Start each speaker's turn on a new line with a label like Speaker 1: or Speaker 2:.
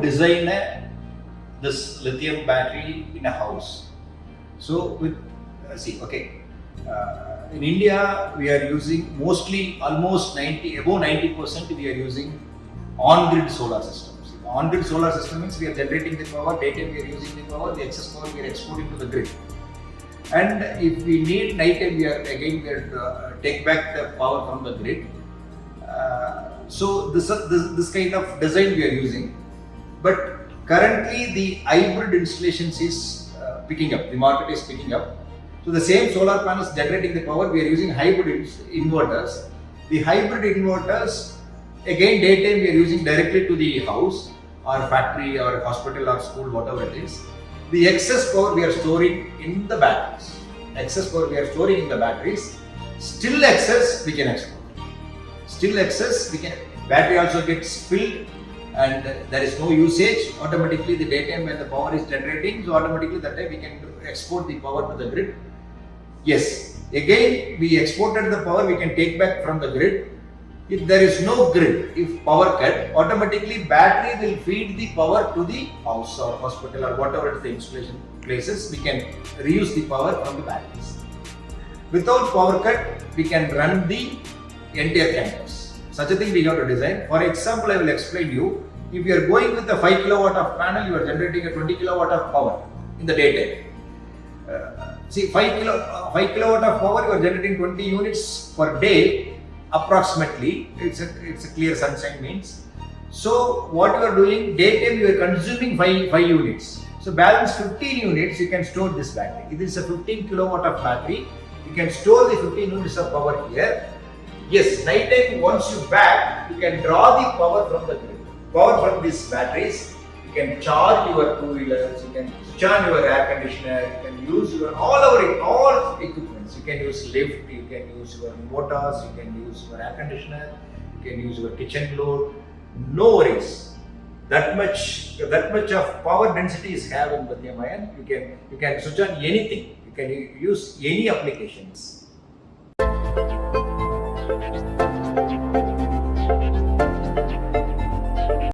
Speaker 1: design this lithium battery in a house. So with in India we are using mostly almost above 90% we are using on-grid solar systems. On-grid solar system means we are generating the power, daytime we are using the power, the excess power we are exporting to the grid. And if we need nighttime, we are take back the power from the grid. So this kind of design we are using. But currently the hybrid installations is picking up. The market is picking up. So the same solar panels generating the power, we are using hybrid inverters. The hybrid inverters, again daytime we are using directly to the house or factory or hospital or school, whatever it is. The excess power we are storing in the batteries. Excess power we are storing in the batteries. Still excess we can export. Still excess we can. Battery also gets filled and there is no usage. Automatically the daytime when the power is generating, so automatically that time we can export the power to the grid. Yes, again we exported the power, we can take back from the grid. If there is no grid, if power cut, automatically battery will feed the power to the house or hospital or whatever the installation places. We can reuse the power from the batteries. Without power cut, we can run the entire campus. Such a thing we have to design. For example, I will explain you. If you are going with a 5 kilowatt of panel, you are generating a 20 kilowatt of power in the daytime. 5 kilowatt of power, you are generating 20 units per day. Approximately, it's a clear sunshine means. So what you are doing, daytime you are consuming 5 units. So balance 15 units you can store this battery. It is a 15 kilowatt of battery. You can store the 15 units of power here. Yes, nighttime once you back, you can draw the power from the grid. Power from these batteries. You can charge your two-wheelers. You can switch on your air conditioner. You can use your all equipments. You can use lift. You can use your motors. You can use your air conditioner. You can use your kitchen load. No worries. That much of power density is have in lithium ion. You can switch on anything. You can use any applications.